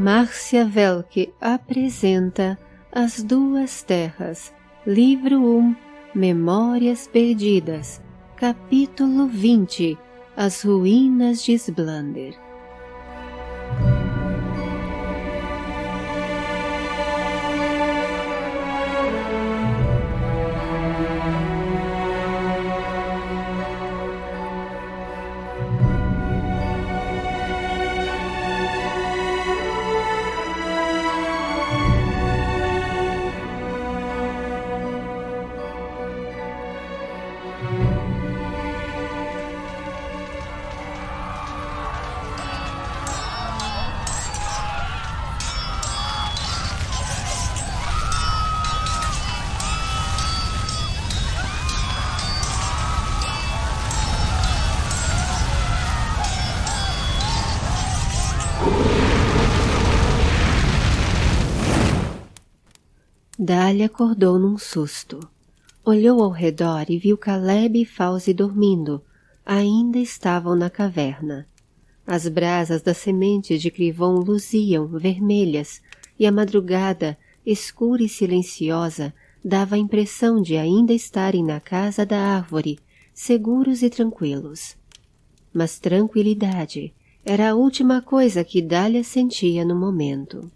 Márcia Velke apresenta As Duas Terras, Livro 1, Memórias Perdidas, Capítulo 20, As Ruínas de Sblander. Dália acordou num susto. Olhou ao redor e viu Caleb e Fauzi dormindo. Ainda estavam na caverna. As brasas das sementes de Crivon luziam, vermelhas, e a madrugada, escura e silenciosa, dava a impressão de ainda estarem na casa da árvore, seguros e tranquilos. Mas tranquilidade era a última coisa que Dália sentia no momento.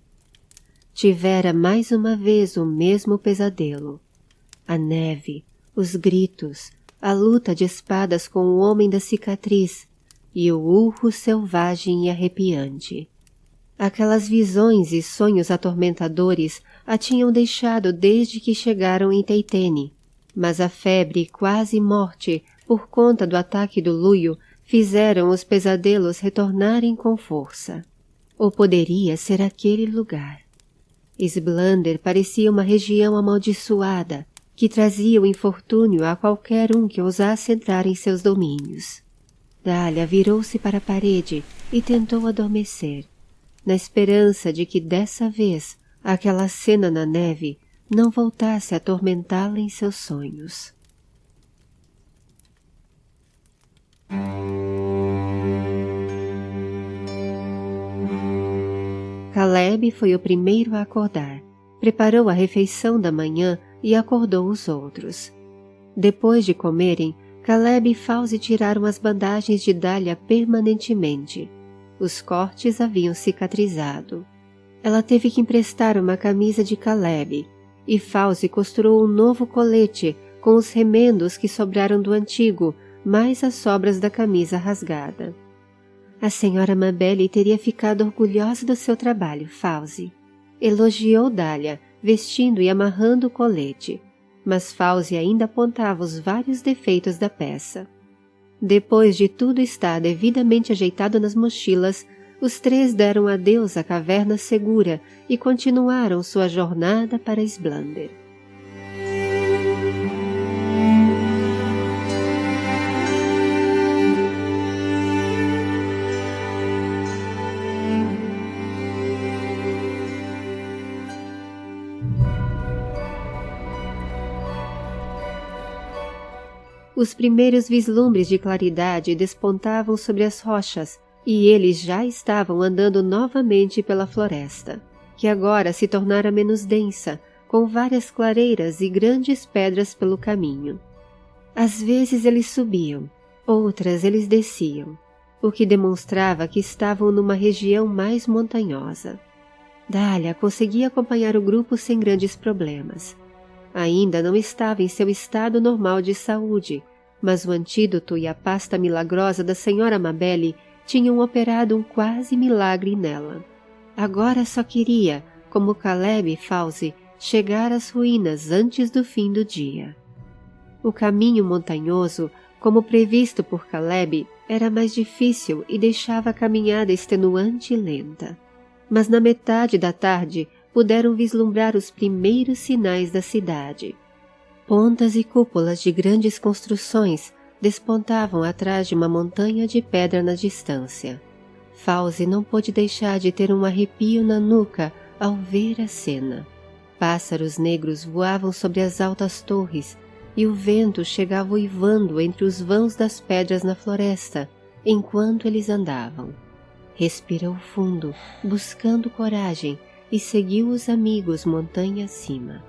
Tivera mais uma vez o mesmo pesadelo. A neve, os gritos, a luta de espadas com o homem da cicatriz e o urro selvagem e arrepiante. Aquelas visões e sonhos atormentadores a tinham deixado desde que chegaram em Teitene, mas a febre e quase morte por conta do ataque do Luio fizeram os pesadelos retornarem com força. Ou poderia ser aquele lugar. Sblander parecia uma região amaldiçoada, que trazia o infortúnio a qualquer um que ousasse entrar em seus domínios. Dália virou-se para a parede e tentou adormecer, na esperança de que dessa vez aquela cena na neve não voltasse a atormentá-la em seus sonhos. Caleb foi o primeiro a acordar, preparou a refeição da manhã e acordou os outros. Depois de comerem, Caleb e Fauzi tiraram as bandagens de Dália permanentemente. Os cortes haviam cicatrizado. Ela teve que emprestar uma camisa de Caleb, e Fauzi costurou um novo colete com os remendos que sobraram do antigo, mais as sobras da camisa rasgada. A senhora Mabel teria ficado orgulhosa do seu trabalho, Fauzi. Elogiou Dália, vestindo e amarrando o colete, mas Fauzi ainda apontava os vários defeitos da peça. Depois de tudo estar devidamente ajeitado nas mochilas, os três deram adeus à caverna segura e continuaram sua jornada para Sblander. Os primeiros vislumbres de claridade despontavam sobre as rochas, e eles já estavam andando novamente pela floresta, que agora se tornara menos densa, com várias clareiras e grandes pedras pelo caminho. Às vezes eles subiam, outras eles desciam, o que demonstrava que estavam numa região mais montanhosa. Dália conseguia acompanhar o grupo sem grandes problemas. Ainda não estava em seu estado normal de saúde, mas o antídoto e a pasta milagrosa da senhora Mabel tinham operado um quase milagre nela. Agora só queria, como Caleb e Fauzi, chegar às ruínas antes do fim do dia. O caminho montanhoso, como previsto por Caleb, era mais difícil e deixava a caminhada extenuante e lenta. Mas na metade da tarde puderam vislumbrar os primeiros sinais da cidade. Pontas e cúpulas de grandes construções despontavam atrás de uma montanha de pedra na distância. Fauzi não pôde deixar de ter um arrepio na nuca ao ver a cena. Pássaros negros voavam sobre as altas torres e o vento chegava uivando entre os vãos das pedras na floresta, enquanto eles andavam. Respirou fundo, buscando coragem, e seguiu os amigos montanha acima.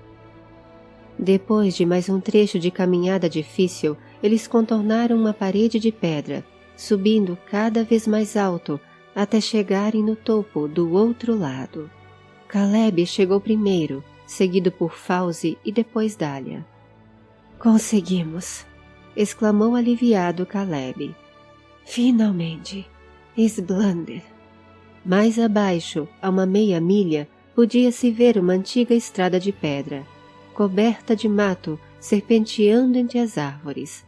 Depois de mais um trecho de caminhada difícil, eles contornaram uma parede de pedra, subindo cada vez mais alto, até chegarem no topo do outro lado. Caleb chegou primeiro, seguido por Fauzi e depois Dália. "Conseguimos!" exclamou aliviado Caleb. "Finalmente! Esblander!" Mais abaixo, a uma meia milha, podia-se ver uma antiga estrada de pedra, coberta de mato, serpenteando entre as árvores.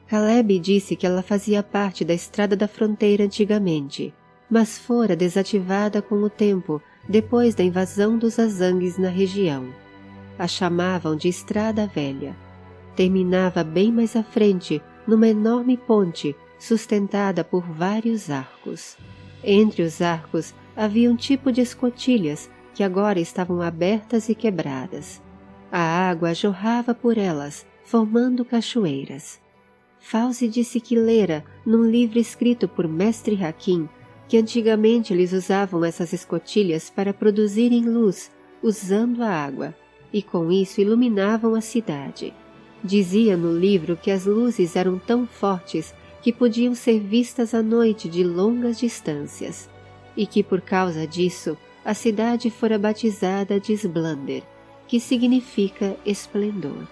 Caleb disse que ela fazia parte da estrada da fronteira antigamente, mas fora desativada com o tempo, depois da invasão dos Azangues na região. A chamavam de Estrada Velha. Terminava bem mais à frente, numa enorme ponte, sustentada por vários arcos. Entre os arcos havia um tipo de escotilhas que agora estavam abertas e quebradas. A água jorrava por elas, formando cachoeiras. Fauzi disse que lera, num livro escrito por Mestre Hakim, que antigamente eles usavam essas escotilhas para produzirem luz, usando a água, e com isso iluminavam a cidade. Dizia no livro que as luzes eram tão fortes que podiam ser vistas à noite de longas distâncias, e que por causa disso a cidade fora batizada de Esblander, que significa esplendor.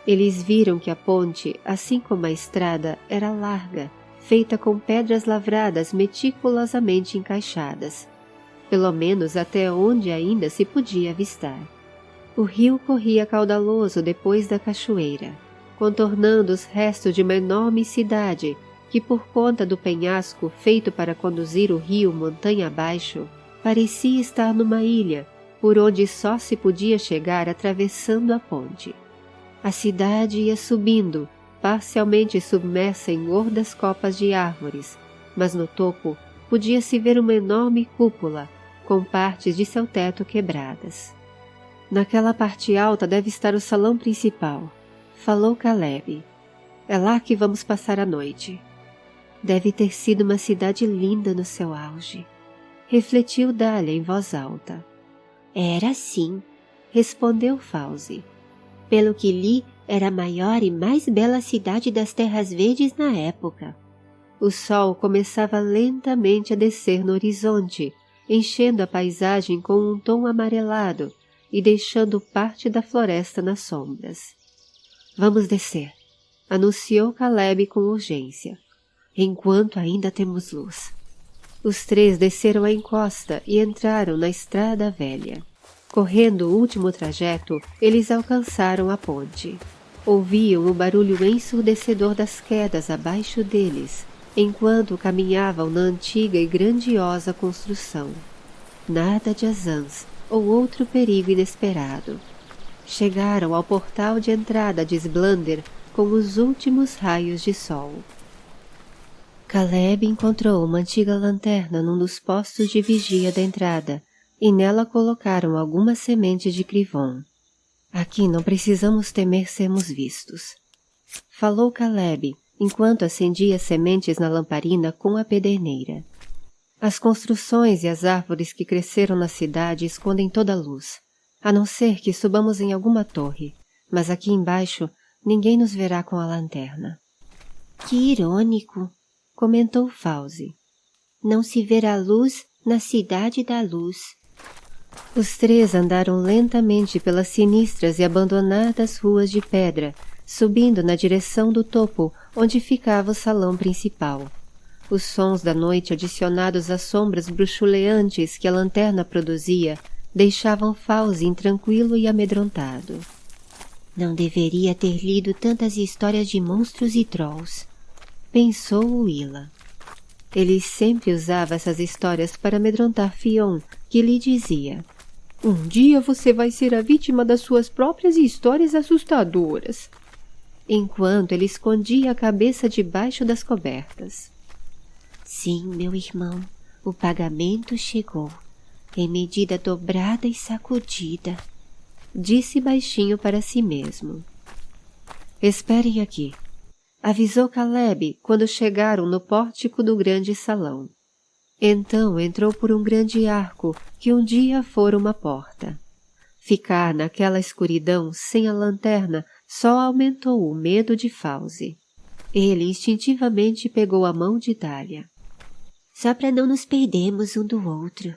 Eles viram que a ponte, assim como a estrada, era larga, feita com pedras lavradas meticulosamente encaixadas, pelo menos até onde ainda se podia avistar. O rio corria caudaloso depois da cachoeira, contornando os restos de uma enorme cidade que, por conta do penhasco feito para conduzir o rio montanha abaixo, parecia estar numa ilha, por onde só se podia chegar atravessando a ponte. A cidade ia subindo, parcialmente submersa em gordas copas de árvores, mas no topo podia-se ver uma enorme cúpula, com partes de seu teto quebradas. "Naquela parte alta deve estar o salão principal", falou Caleb. "É lá que vamos passar a noite." "Deve ter sido uma cidade linda no seu auge", refletiu Dália em voz alta. "Era sim", respondeu Fauzi. "Pelo que li, era a maior e mais bela cidade das Terras Verdes na época." O sol começava lentamente a descer no horizonte, enchendo a paisagem com um tom amarelado e deixando parte da floresta nas sombras. "Vamos descer", anunciou Caleb com urgência, "enquanto ainda temos luz." Os três desceram a encosta e entraram na Estrada Velha. Correndo o último trajeto, eles alcançaram a ponte. Ouviam o barulho ensurdecedor das quedas abaixo deles, enquanto caminhavam na antiga e grandiosa construção. Nada de Azans ou outro perigo inesperado. Chegaram ao portal de entrada de Esblander com os últimos raios de sol. Caleb encontrou uma antiga lanterna num dos postos de vigia da entrada, e nela colocaram algumas sementes de crivon. "Aqui não precisamos temer sermos vistos", falou Caleb, enquanto acendia as sementes na lamparina com a pederneira. "As construções e as árvores que cresceram na cidade escondem toda a luz, a não ser que subamos em alguma torre, mas aqui embaixo ninguém nos verá com a lanterna." "Que irônico", comentou Fauzi. "Não se verá luz na cidade da luz." Os três andaram lentamente pelas sinistras e abandonadas ruas de pedra, subindo na direção do topo, onde ficava o salão principal. Os sons da noite, adicionados às sombras bruxuleantes que a lanterna produzia, deixavam Fauzi intranquilo e amedrontado. "Não deveria ter lido tantas histórias de monstros e trolls", pensou Willa. Ele sempre usava essas histórias para amedrontar Fionn, que lhe dizia: "Um dia você vai ser a vítima das suas próprias histórias assustadoras", enquanto ele escondia a cabeça debaixo das cobertas. "Sim, meu irmão, o pagamento chegou, em medida dobrada e sacudida", disse baixinho para si mesmo. "Esperem aqui", avisou Caleb quando chegaram no pórtico do grande salão. Então entrou por um grande arco que um dia fora uma porta. Ficar naquela escuridão sem a lanterna só aumentou o medo de Fauzi. Ele instintivamente pegou a mão de Dália. Só para não nos perdermos um do outro,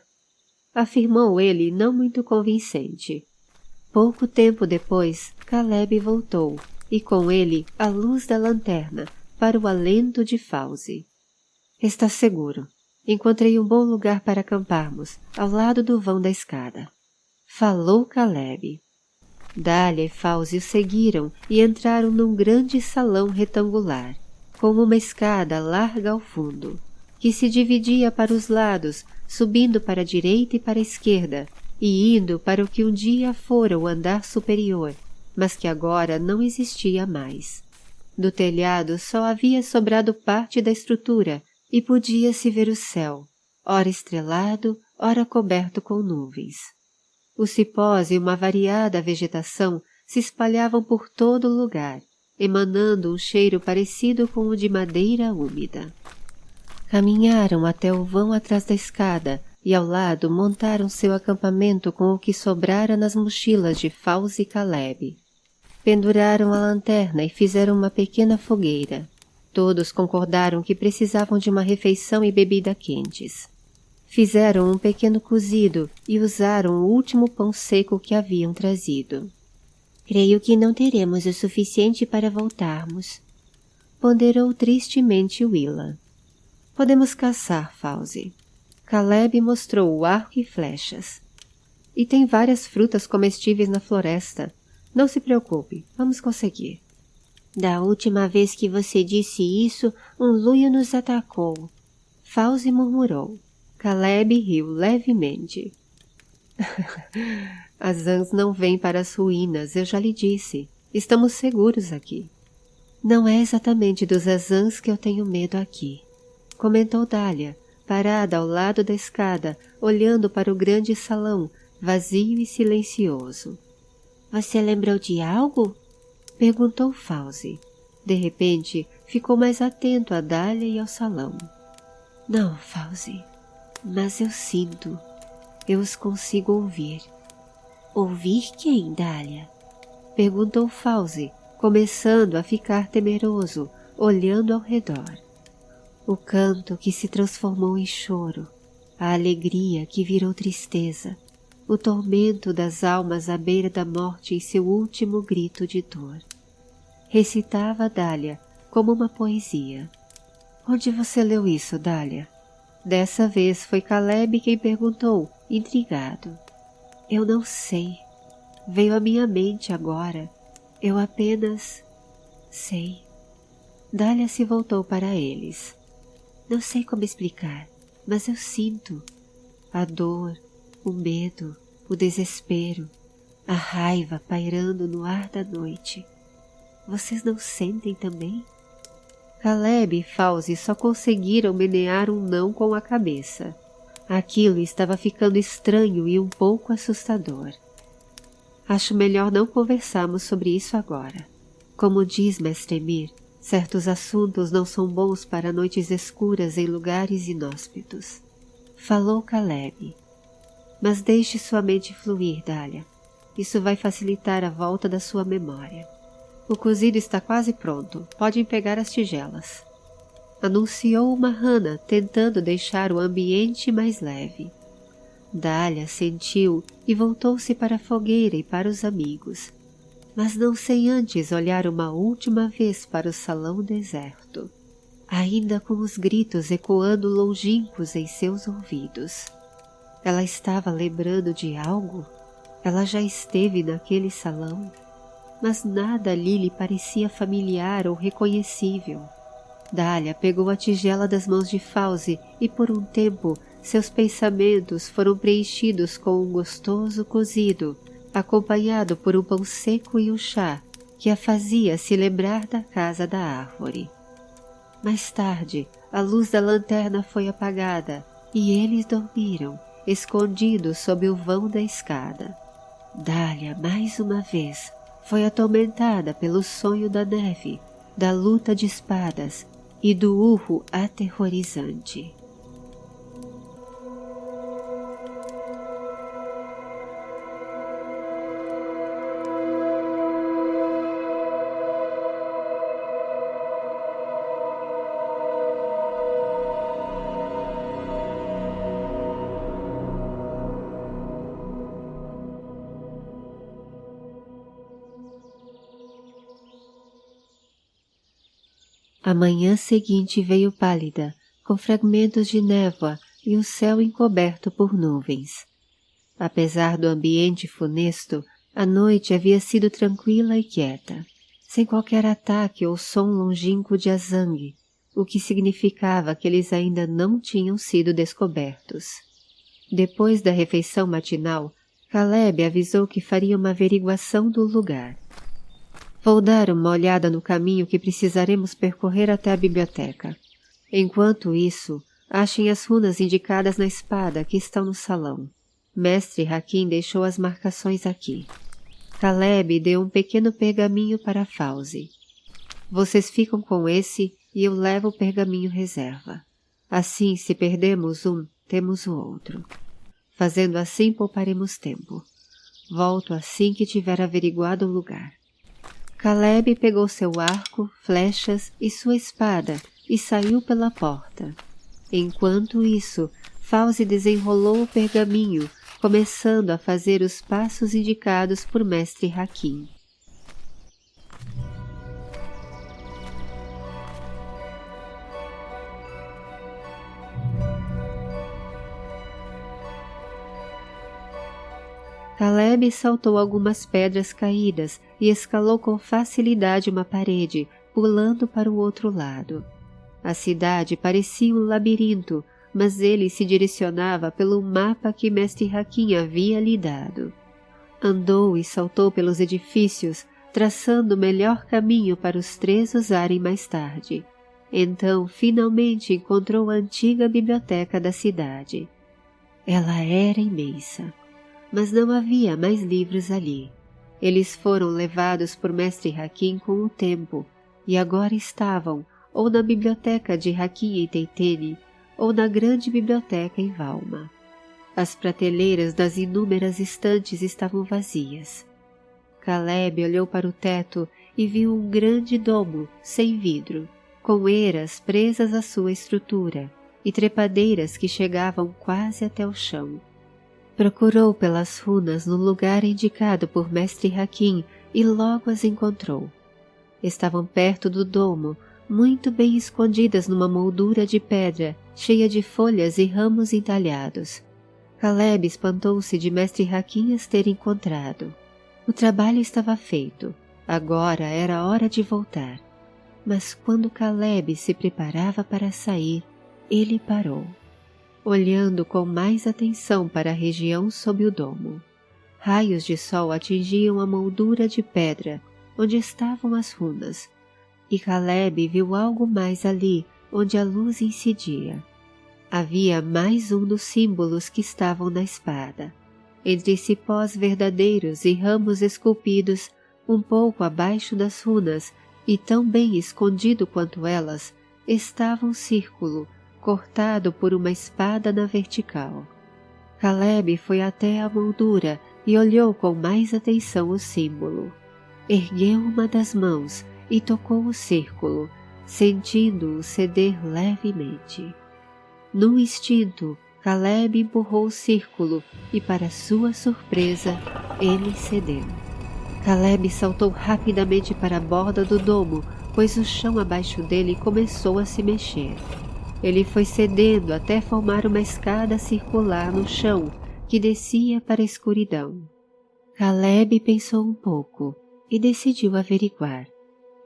afirmou ele não muito convincente. Pouco tempo depois, Caleb voltou, e com ele a luz da lanterna, para o alento de Fauzi. Está seguro. Encontrei um bom lugar para acamparmos, ao lado do vão da escada. Falou Caleb. Dália e Fauzi o seguiram e entraram num grande salão retangular, com uma escada larga ao fundo, que se dividia para os lados, subindo para a direita e para a esquerda, e indo para o que um dia fora o andar superior, mas que agora não existia mais. Do telhado só havia sobrado parte da estrutura, e podia-se ver o céu, ora estrelado, ora coberto com nuvens. Os cipós e uma variada vegetação se espalhavam por todo o lugar, emanando um cheiro parecido com o de madeira úmida. Caminharam até o vão atrás da escada e ao lado montaram seu acampamento com o que sobrara nas mochilas de Fauzi e Caleb. Penduraram a lanterna e fizeram uma pequena fogueira. Todos concordaram que precisavam de uma refeição e bebida quentes. Fizeram um pequeno cozido e usaram o último pão seco que haviam trazido. Creio que não teremos o suficiente para voltarmos, ponderou tristemente Willa. Podemos caçar, Fauzi. Caleb mostrou o arco e flechas. E tem várias frutas comestíveis na floresta. Não se preocupe, vamos conseguir. Da última vez que você disse isso, um luio nos atacou. Fauzi murmurou. Caleb riu levemente. As Ans não vêm para as ruínas, eu já lhe disse. Estamos seguros aqui. Não é exatamente dos Azans que eu tenho medo aqui, comentou Dália, parada ao lado da escada, olhando para o grande salão, vazio e silencioso. Você lembrou de algo? Perguntou Fauzi. De repente, ficou mais atento a Dália e ao salão. Não, Fauzi. Mas eu sinto. Eu os consigo ouvir. Ouvir quem, Dália? Perguntou Fauzi, começando a ficar temeroso, olhando ao redor. O canto que se transformou em choro, a alegria que virou tristeza, o tormento das almas à beira da morte em seu último grito de dor. Recitava Dália como uma poesia. Onde você leu isso, Dália? Dessa vez foi Caleb quem perguntou, intrigado. Eu não sei. Veio à minha mente agora. Eu apenas... sei. Dália se voltou para eles. Não sei como explicar, mas eu sinto. A dor, o medo, o desespero, a raiva pairando no ar da noite. Vocês não sentem também? Caleb e Fauzi só conseguiram menear um não com a cabeça. Aquilo estava ficando estranho e um pouco assustador. Acho melhor não conversarmos sobre isso agora. Como diz Mestre Emir, certos assuntos não são bons para noites escuras em lugares inóspitos. Falou Caleb. Mas deixe sua mente fluir, Dália. Isso vai facilitar a volta da sua memória. O cozido está quase pronto. Podem pegar as tigelas. Anunciou Mahana, tentando deixar o ambiente mais leve. Dália sentiu e voltou-se para a fogueira e para os amigos, mas não sem antes olhar uma última vez para o salão deserto, ainda com os gritos ecoando longínquos em seus ouvidos. Ela estava lembrando de algo? Ela já esteve naquele salão, mas nada ali lhe parecia familiar ou reconhecível. Dália pegou a tigela das mãos de Fauzi e por um tempo seus pensamentos foram preenchidos com um gostoso cozido, acompanhado por um pão seco e um chá, que a fazia se lembrar da casa da árvore. Mais tarde, a luz da lanterna foi apagada e eles dormiram, escondidos sob o vão da escada. Dália, mais uma vez, foi atormentada pelo sonho da neve, da luta de espadas e do urro aterrorizante. A manhã seguinte veio pálida, com fragmentos de névoa e o céu encoberto por nuvens. Apesar do ambiente funesto, a noite havia sido tranquila e quieta, sem qualquer ataque ou som longínquo de azangue, o que significava que eles ainda não tinham sido descobertos. Depois da refeição matinal, Caleb avisou que faria uma averiguação do lugar. Vou dar uma olhada no caminho que precisaremos percorrer até a biblioteca. Enquanto isso, achem as runas indicadas na espada que estão no salão. Mestre Hakim deixou as marcações aqui. Caleb deu um pequeno pergaminho para Fauzi. Vocês ficam com esse e eu levo o pergaminho reserva. Assim, se perdemos um, temos o outro. Fazendo assim, pouparemos tempo. Volto assim que tiver averiguado o lugar. Caleb pegou seu arco, flechas e sua espada e saiu pela porta. Enquanto isso, Fauzi desenrolou o pergaminho, começando a fazer os passos indicados por Mestre Hakim. Caleb saltou algumas pedras caídas e escalou com facilidade uma parede, pulando para o outro lado. A cidade parecia um labirinto, mas ele se direcionava pelo mapa que Mestre Hakim havia lhe dado. Andou e saltou pelos edifícios, traçando o melhor caminho para os três usarem mais tarde. Então, finalmente encontrou a antiga biblioteca da cidade. Ela era imensa, mas não havia mais livros ali. Eles foram levados por Mestre Hakim com o tempo, e agora estavam ou na biblioteca de Hakim em Teitene, ou na grande biblioteca em Valma. As prateleiras das inúmeras estantes estavam vazias. Caleb olhou para o teto e viu um grande domo, sem vidro, com eiras presas à sua estrutura e trepadeiras que chegavam quase até o chão. Procurou pelas runas no lugar indicado por Mestre Hakim e logo as encontrou. Estavam perto do domo, muito bem escondidas numa moldura de pedra, cheia de folhas e ramos entalhados. Caleb espantou-se de Mestre Hakim as ter encontrado. O trabalho estava feito, agora era hora de voltar. Mas quando Caleb se preparava para sair, ele parou, olhando com mais atenção para a região sob o domo. Raios de sol atingiam a moldura de pedra, onde estavam as runas, e Caleb viu algo mais ali, onde a luz incidia. Havia mais um dos símbolos que estavam na espada. Entre cipós verdadeiros e ramos esculpidos, um pouco abaixo das runas, e tão bem escondido quanto elas, estava um círculo, cortado por uma espada na vertical. Caleb foi até a moldura e olhou com mais atenção o símbolo. Ergueu uma das mãos e tocou o círculo, sentindo-o ceder levemente. Num instinto, Caleb empurrou o círculo e, para sua surpresa, ele cedeu. Caleb saltou rapidamente para a borda do domo, pois o chão abaixo dele começou a se mexer. Ele foi cedendo até formar uma escada circular no chão que descia para a escuridão. Caleb pensou um pouco e decidiu averiguar.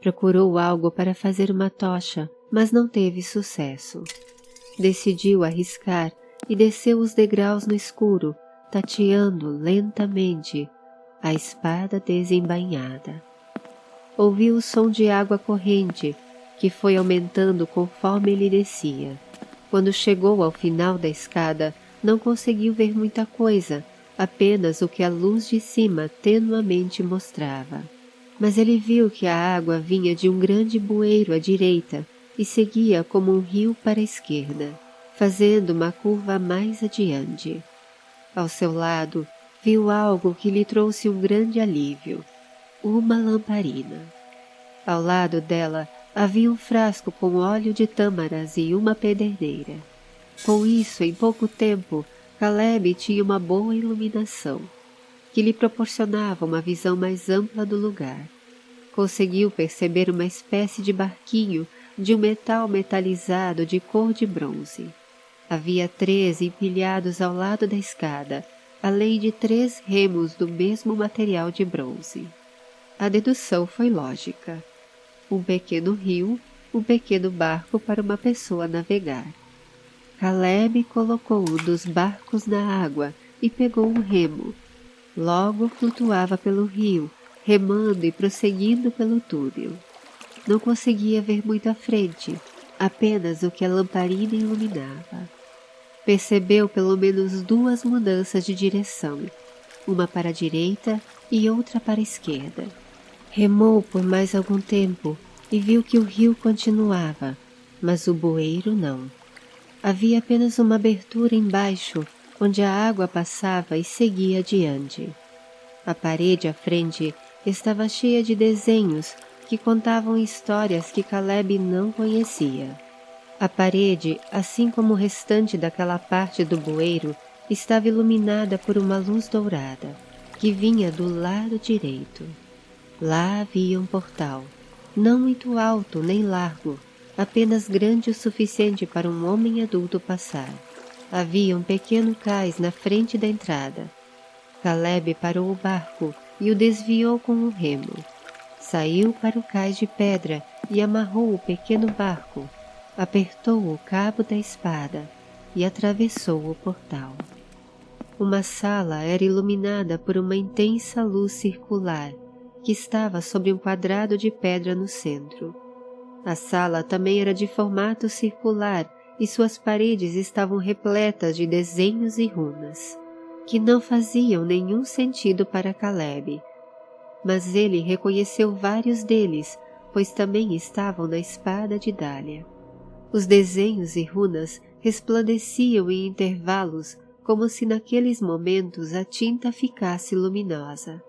Procurou algo para fazer uma tocha, mas não teve sucesso. Decidiu arriscar e desceu os degraus no escuro, tateando lentamente, a espada desembainhada. Ouviu o som de água corrente, que foi aumentando conforme ele descia. Quando chegou ao final da escada, não conseguiu ver muita coisa, apenas o que a luz de cima tenuamente mostrava. Mas ele viu que a água vinha de um grande bueiro à direita e seguia como um rio para a esquerda, fazendo uma curva mais adiante. Ao seu lado, viu algo que lhe trouxe um grande alívio, uma lamparina. Ao lado dela havia um frasco com óleo de tâmaras e uma pederneira. Com isso, em pouco tempo, Caleb tinha uma boa iluminação, que lhe proporcionava uma visão mais ampla do lugar. Conseguiu perceber uma espécie de barquinho de um metal metalizado de cor de bronze. Havia 3 empilhados ao lado da escada, além de 3 remos do mesmo material de bronze. A dedução foi lógica. Um pequeno rio, um pequeno barco para uma pessoa navegar. Caleb colocou um dos barcos na água e pegou um remo. Logo flutuava pelo rio, remando e prosseguindo pelo túnel. Não conseguia ver muito à frente, apenas o que a lamparina iluminava. Percebeu pelo menos 2 mudanças de direção, uma para a direita e outra para a esquerda. Remou por mais algum tempo e viu que o rio continuava, mas o bueiro não. Havia apenas uma abertura embaixo, onde a água passava e seguia adiante. A parede à frente estava cheia de desenhos que contavam histórias que Caleb não conhecia. A parede, assim como o restante daquela parte do bueiro, estava iluminada por uma luz dourada, que vinha do lado direito. Lá havia um portal, não muito alto nem largo, apenas grande o suficiente para um homem adulto passar. Havia um pequeno cais na frente da entrada. Caleb parou o barco e o desviou com um remo. Saiu para o cais de pedra e amarrou o pequeno barco, apertou o cabo da espada e atravessou o portal. Uma sala era iluminada por uma intensa luz circular que estava sobre um quadrado de pedra no centro. A sala também era de formato circular e suas paredes estavam repletas de desenhos e runas, que não faziam nenhum sentido para Caleb. Mas ele reconheceu vários deles, pois também estavam na espada de Dália. Os desenhos e runas resplandeciam em intervalos como se naqueles momentos a tinta ficasse luminosa.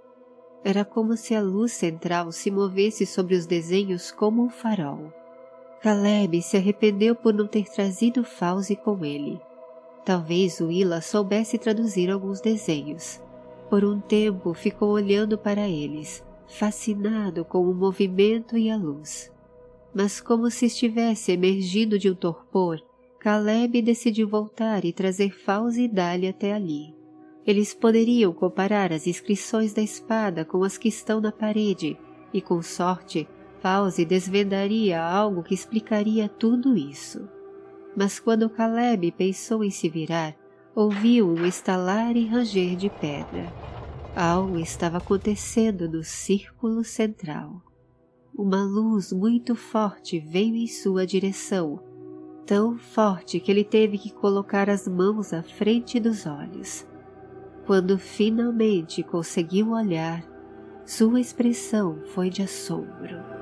Era como se a luz central se movesse sobre os desenhos como um farol. Caleb se arrependeu por não ter trazido Fauzi com ele. Talvez Willa soubesse traduzir alguns desenhos. Por um tempo ficou olhando para eles, fascinado com o movimento e a luz. Mas como se estivesse emergindo de um torpor, Caleb decidiu voltar e trazer Fauzi e Dália até ali. Eles poderiam comparar as inscrições da espada com as que estão na parede, e com sorte, Fauzi desvendaria algo que explicaria tudo isso. Mas quando Caleb pensou em se virar, ouviu um estalar e ranger de pedra. Algo estava acontecendo no círculo central. Uma luz muito forte veio em sua direção, tão forte que ele teve que colocar as mãos à frente dos olhos. Quando finalmente conseguiu olhar, sua expressão foi de assombro.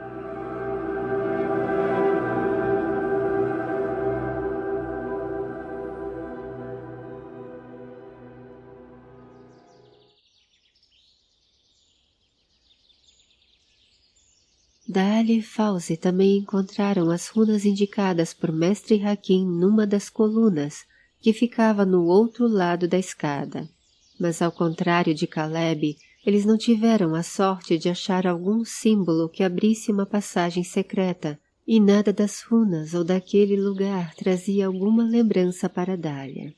Dália e Fauzi também encontraram as runas indicadas por Mestre Hakim numa das colunas, que ficava no outro lado da escada. Mas ao contrário de Caleb, eles não tiveram a sorte de achar algum símbolo que abrisse uma passagem secreta, e nada das runas ou daquele lugar trazia alguma lembrança para Dália.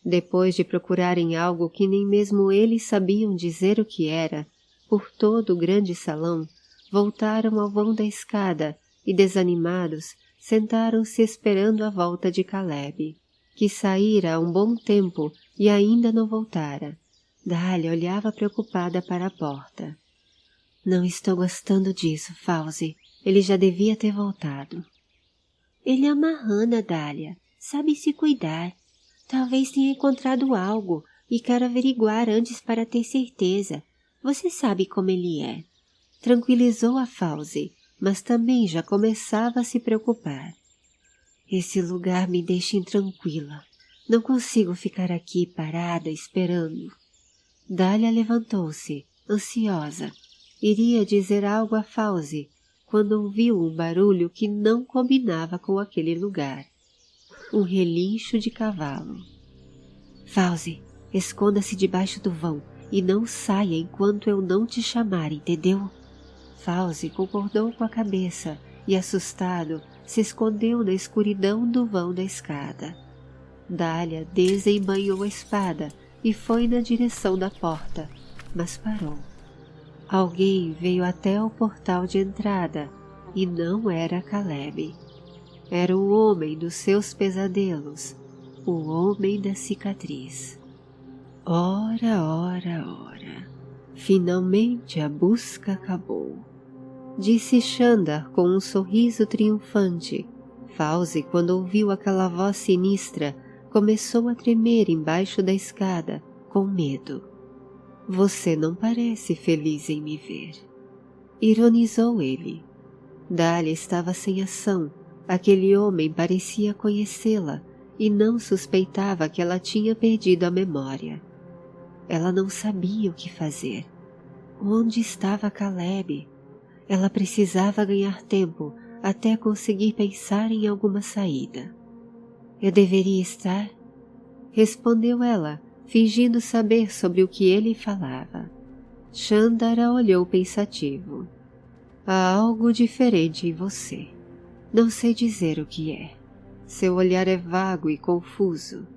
Depois de procurarem algo que nem mesmo eles sabiam dizer o que era, por todo o grande salão, voltaram ao vão da escada e, desanimados, sentaram-se esperando a volta de Caleb, que saíra há um bom tempo e ainda não voltara. Dália olhava preocupada para a porta. Não estou gostando disso, Fauzi. Ele já devia ter voltado. Ele é uma rana, Dália. Sabe se cuidar. Talvez tenha encontrado algo e quero averiguar antes para ter certeza. Você sabe como ele é. Tranquilizou a Fauzi, mas também já começava a se preocupar. Esse lugar me deixa intranquila. Não consigo ficar aqui parada esperando. Dália levantou-se, ansiosa. Iria dizer algo a Fauzi, quando ouviu um barulho que não combinava com aquele lugar. Um relincho de cavalo. Fauzi, esconda-se debaixo do vão e não saia enquanto eu não te chamar, entendeu? Fauzi concordou com a cabeça e, assustado, se escondeu na escuridão do vão da escada. Dália desembainhou a espada e foi na direção da porta, mas parou. Alguém veio até o portal de entrada e não era Caleb. Era o homem dos seus pesadelos, o homem da cicatriz. Ora, ora, ora, finalmente a busca acabou, disse Xandar com um sorriso triunfante. Fauzi, quando ouviu aquela voz sinistra, começou a tremer embaixo da escada, com medo. Você não parece feliz em me ver, ironizou ele. Dália estava sem ação. Aquele homem parecia conhecê-la e não suspeitava que ela tinha perdido a memória. Ela não sabia o que fazer. Onde estava Caleb? Ela precisava ganhar tempo até conseguir pensar em alguma saída. Eu deveria estar? Respondeu ela, fingindo saber sobre o que ele falava. Xandar a olhou pensativo. Há algo diferente em você. Não sei dizer o que é. Seu olhar é vago e confuso.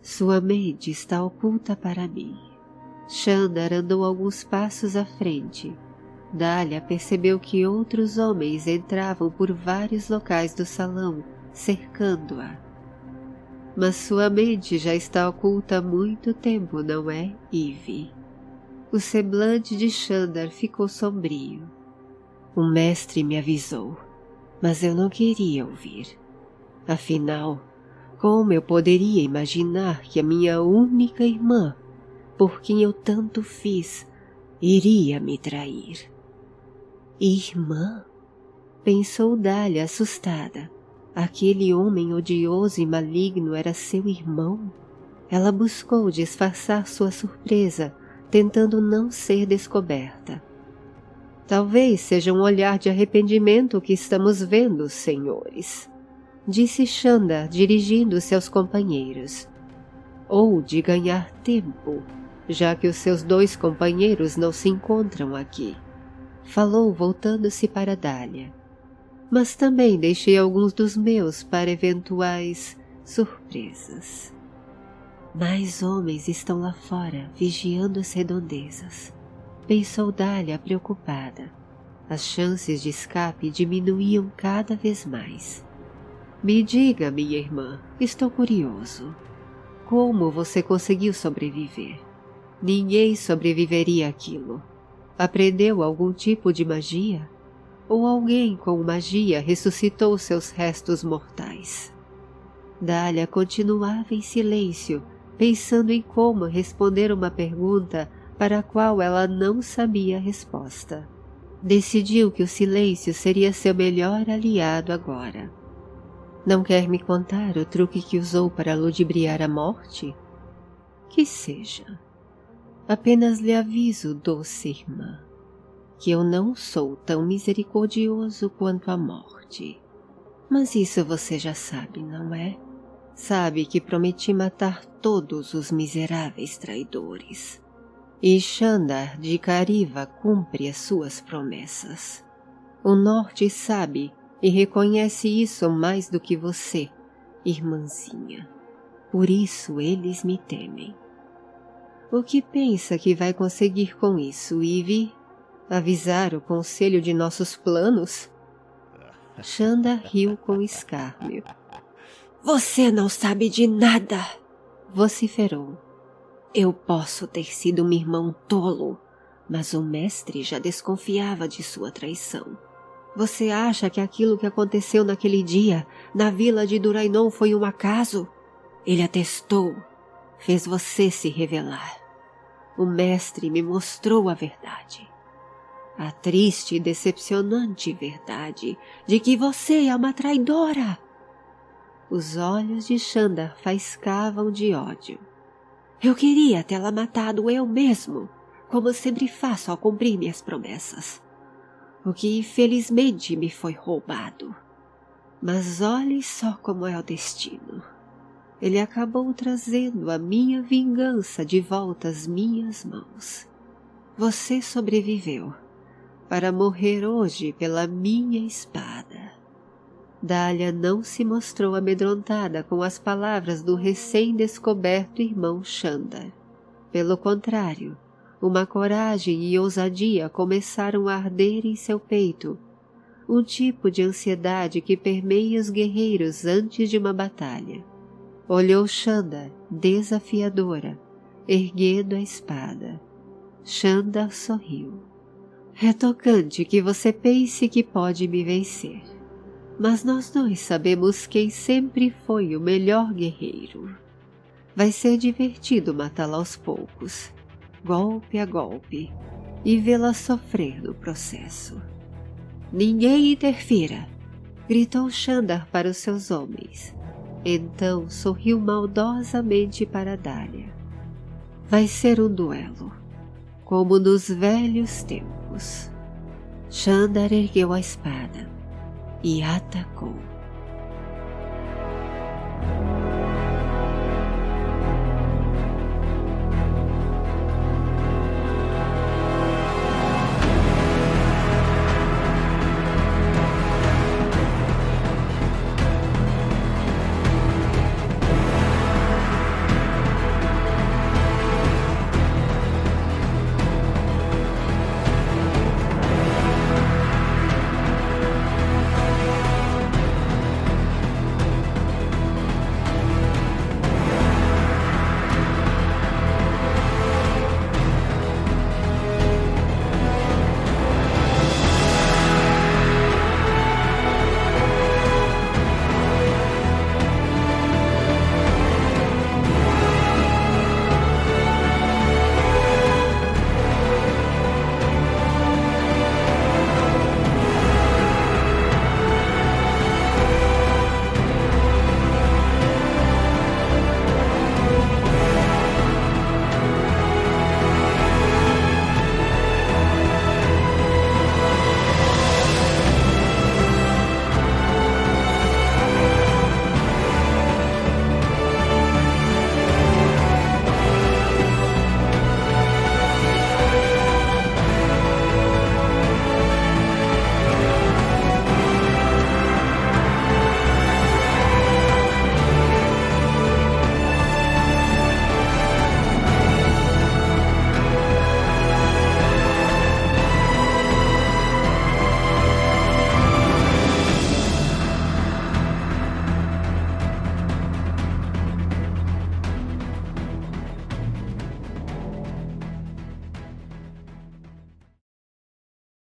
Sua mente está oculta para mim. Xandar andou alguns passos à frente. Dália percebeu que outros homens entravam por vários locais do salão, cercando-a. Mas sua mente já está oculta há muito tempo, não é, Ivy? O semblante de Xandar ficou sombrio. O mestre me avisou, mas eu não queria ouvir. Afinal, como eu poderia imaginar que a minha única irmã, por quem eu tanto fiz, iria me trair? Irmã? Pensou Dália assustada. Aquele homem odioso e maligno era seu irmão? Ela buscou disfarçar sua surpresa, tentando não ser descoberta. Talvez seja um olhar de arrependimento que estamos vendo, senhores, disse Xandar, dirigindo-se aos companheiros. Ou de ganhar tempo, já que os seus dois companheiros não se encontram aqui. Falou voltando-se para Dália. Mas também deixei alguns dos meus para eventuais surpresas. Mais homens estão lá fora, vigiando as redondezas, pensou Dália preocupada. As chances de escape diminuíam cada vez mais. Me diga, minha irmã, estou curioso. Como você conseguiu sobreviver? Ninguém sobreviveria àquilo. Aprendeu algum tipo de magia? Ou alguém com magia ressuscitou seus restos mortais? Dália continuava em silêncio, pensando em como responder uma pergunta para a qual ela não sabia a resposta. Decidiu que o silêncio seria seu melhor aliado agora. Não quer me contar o truque que usou para ludibriar a morte? Que seja. Apenas lhe aviso, doce irmã, que eu não sou tão misericordioso quanto a morte. Mas isso você já sabe, não é? Sabe que prometi matar todos os miseráveis traidores. E Xandar de Cariva cumpre as suas promessas. O norte sabe e reconhece isso mais do que você, irmãzinha. Por isso eles me temem. O que pensa que vai conseguir com isso, Ivy? Avisar o conselho de nossos planos? Xandar riu com escárnio. Você não sabe de nada, vociferou. Eu posso ter sido um irmão tolo, mas o mestre já desconfiava de sua traição. Você acha que aquilo que aconteceu naquele dia, na vila de Durainon, foi um acaso? Ele atestou, fez você se revelar. O mestre me mostrou a verdade. A triste e decepcionante verdade de que você é uma traidora. Os olhos de Xandar faiscavam de ódio. Eu queria tê-la matado eu mesmo, como sempre faço ao cumprir minhas promessas. O que infelizmente me foi roubado. Mas olhe só como é o destino. Ele acabou trazendo a minha vingança de volta às minhas mãos. Você sobreviveu para morrer hoje pela minha espada. Dália não se mostrou amedrontada com as palavras do recém-descoberto irmão Xandar. Pelo contrário, uma coragem e ousadia começaram a arder em seu peito, um tipo de ansiedade que permeia os guerreiros antes de uma batalha. Olhou Xandar, desafiadora, erguendo a espada. Xandar sorriu. É tocante que você pense que pode me vencer, mas nós dois sabemos quem sempre foi o melhor guerreiro. Vai ser divertido matá-la aos poucos, golpe a golpe, e vê-la sofrer no processo. Ninguém interfira! Gritou Xandar para os seus homens. Então sorriu maldosamente para Dália. Vai ser um duelo, como nos velhos tempos. Xandar ergueu a espada e atacou.